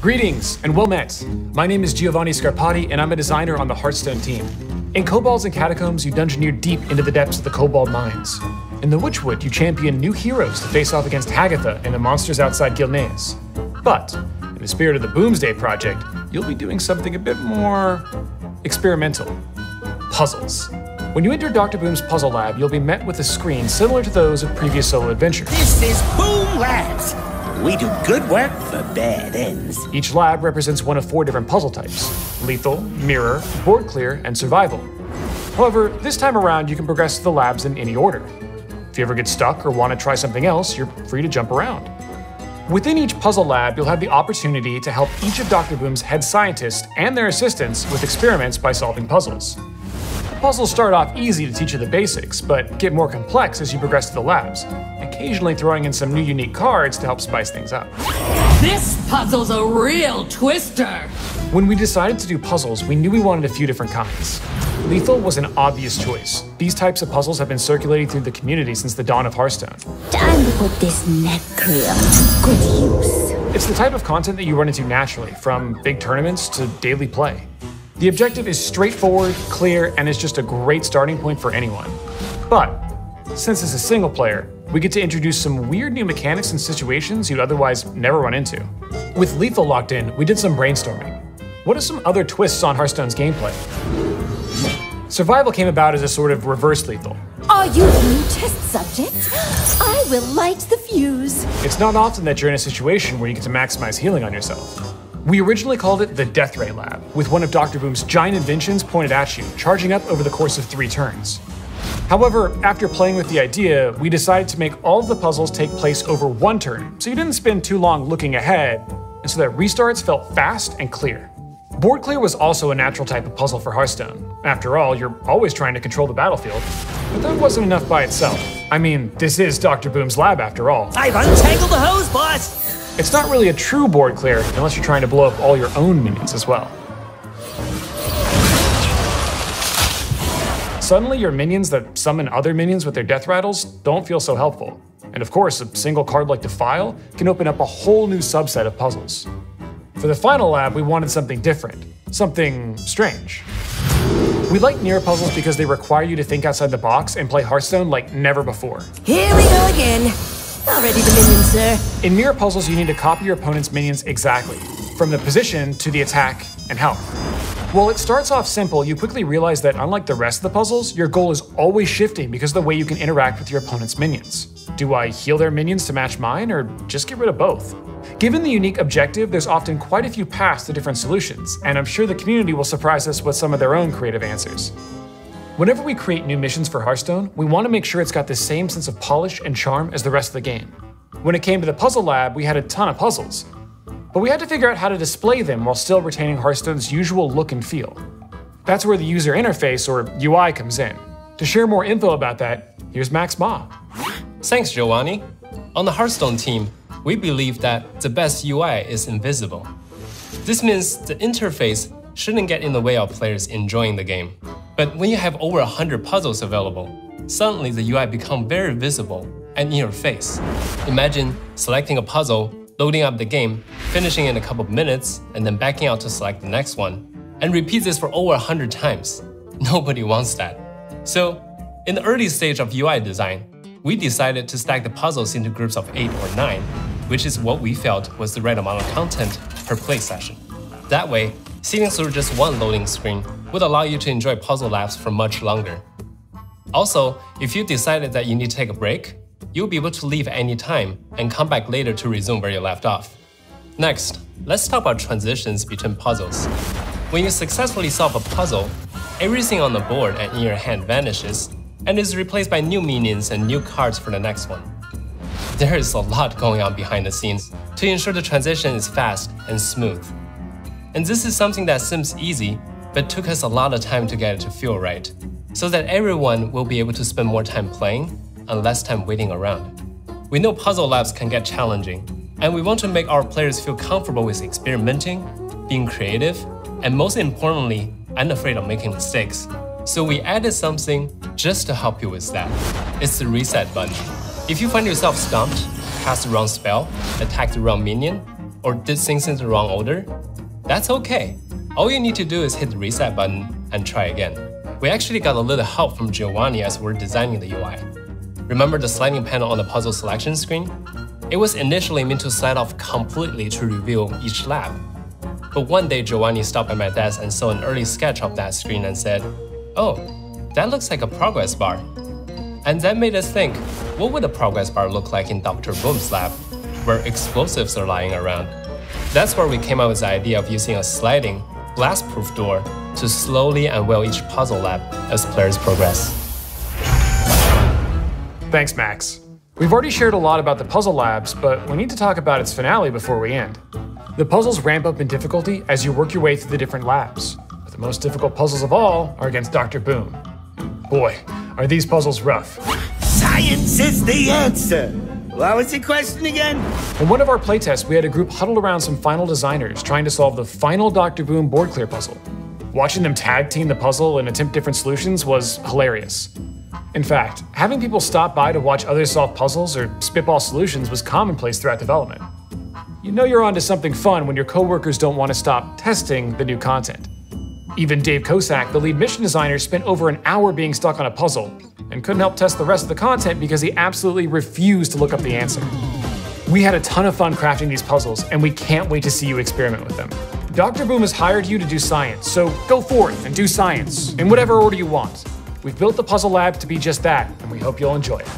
Greetings and well met. My name is Giovanni Scarpati and I'm a designer on the Hearthstone team. In Kobolds and Catacombs, you dungeoneer deep into the depths of the Kobold mines. In the Witchwood, you champion new heroes to face off against Hagatha and the monsters outside Gilneas. But, in the spirit of the Boomsday Project, you'll be doing something a bit more experimental. Puzzles. When you enter Dr. Boom's puzzle lab, you'll be met with a screen similar to those of previous solo adventures. This is Boom Labs. We do good work for bad ends. Each lab represents one of 4 different puzzle types: lethal, mirror, board clear, and survival. However, this time around you can progress through the labs in any order. If you ever get stuck or want to try something else, you're free to jump around. Within each puzzle lab, you'll have the opportunity to help each of Dr. Boom's head scientists and their assistants with experiments by solving puzzles. Puzzles start off easy to teach you the basics, but get more complex as you progress through the labs, occasionally throwing in some new unique cards to help spice things up. This puzzle's a real twister! When we decided to do puzzles, we knew we wanted a few different kinds. Lethal was an obvious choice. These types of puzzles have been circulating through the community since the dawn of Hearthstone. Time to put this necro to good use. It's the type of content that you run into naturally, from big tournaments to daily play. The objective is straightforward, clear, and is just a great starting point for anyone. But, since it's a single player, we get to introduce some weird new mechanics and situations you'd otherwise never run into. With Lethal locked in, we did some brainstorming. What are some other twists on Hearthstone's gameplay? Survival came about as a sort of reverse Lethal. Are you a new test subject? I will light the fuse. It's not often that you're in a situation where you get to maximize healing on yourself. We originally called it the Death Ray Lab, with one of Dr. Boom's giant inventions pointed at you, charging up over the course of 3 turns. However, after playing with the idea, we decided to make all of the puzzles take place over 1 turn, so you didn't spend too long looking ahead, and so that restarts felt fast and clear. Board clear was also a natural type of puzzle for Hearthstone. After all, you're always trying to control the battlefield. But that wasn't enough by itself. I mean, this is Dr. Boom's lab after all. I've untangled the hose, boss! It's not really a true board clear unless you're trying to blow up all your own minions as well. Suddenly your minions that summon other minions with their death rattles don't feel so helpful. And of course, a single card like Defile can open up a whole new subset of puzzles. For the final lab, we wanted something different, something strange. We like mirror puzzles because they require you to think outside the box and play Hearthstone like never before. Here we go again. Already the minions, sir. In mirror puzzles, you need to copy your opponent's minions exactly, from the position to the attack and health. While it starts off simple, you quickly realize that unlike the rest of the puzzles, your goal is always shifting because of the way you can interact with your opponent's minions. Do I heal their minions to match mine, or just get rid of both? Given the unique objective, there's often quite a few paths to different solutions, and I'm sure the community will surprise us with some of their own creative answers. Whenever we create new missions for Hearthstone, we want to make sure it's got the same sense of polish and charm as the rest of the game. When it came to the puzzle lab, we had a ton of puzzles, but we had to figure out how to display them while still retaining Hearthstone's usual look and feel. That's where the user interface, or UI, comes in. To share more info about that, here's Max Ma. Thanks, Giovanni. On the Hearthstone team, we believe that the best UI is invisible. This means the interface shouldn't get in the way of players enjoying the game. But when you have over 100 puzzles available, suddenly the UI becomes very visible and in your face. Imagine selecting a puzzle, loading up the game, finishing in a couple of minutes, and then backing out to select the next one, and repeat this for over 100 times. Nobody wants that. So, in the early stage of UI design, we decided to stack the puzzles into groups of 8 or 9, which is what we felt was the right amount of content per play session. That way, sitting through just one loading screen would allow you to enjoy puzzle labs for much longer. Also, if you decided that you need to take a break, you'll be able to leave at any time and come back later to resume where you left off. Next, let's talk about transitions between puzzles. When you successfully solve a puzzle, everything on the board and in your hand vanishes and is replaced by new minions and new cards for the next one. There is a lot going on behind the scenes to ensure the transition is fast and smooth. And this is something that seems easy, but took us a lot of time to get it to feel right, so that everyone will be able to spend more time playing and less time waiting around. We know puzzle labs can get challenging, and we want to make our players feel comfortable with experimenting, being creative, and most importantly, unafraid of making mistakes. So we added something just to help you with that. It's the reset button. If you find yourself stumped, cast the wrong spell, attacked the wrong minion, or did things in the wrong order, that's okay. All you need to do is hit the reset button and try again. We actually got a little help from Giovanni as we're designing the UI. Remember the sliding panel on the puzzle selection screen? It was initially meant to slide off completely to reveal each lab. But one day Giovanni stopped at my desk and saw an early sketch of that screen and said, "Oh, that looks like a progress bar." And that made us think, what would a progress bar look like in Dr. Boom's lab, where explosives are lying around? That's where we came up with the idea of using a sliding, blast-proof door to slowly unveil each puzzle lab as players progress. Thanks, Max. We've already shared a lot about the puzzle labs, but we need to talk about its finale before we end. The puzzles ramp up in difficulty as you work your way through the different labs. But the most difficult puzzles of all are against Dr. Boom. Boy, are these puzzles rough. Science is the answer. What was the question again? In one of our playtests, we had a group huddled around some final designers trying to solve the final Dr. Boom board clear puzzle. Watching them tag team the puzzle and attempt different solutions was hilarious. In fact, having people stop by to watch others solve puzzles or spitball solutions was commonplace throughout development. You know you're onto something fun when your coworkers don't want to stop testing the new content. Even Dave Kosak, the lead mission designer, spent over an hour being stuck on a puzzle and couldn't help test the rest of the content because he absolutely refused to look up the answer. We had a ton of fun crafting these puzzles, and we can't wait to see you experiment with them. Dr. Boom has hired you to do science, so go forth and do science in whatever order you want. We've built the puzzle lab to be just that, and we hope you'll enjoy it.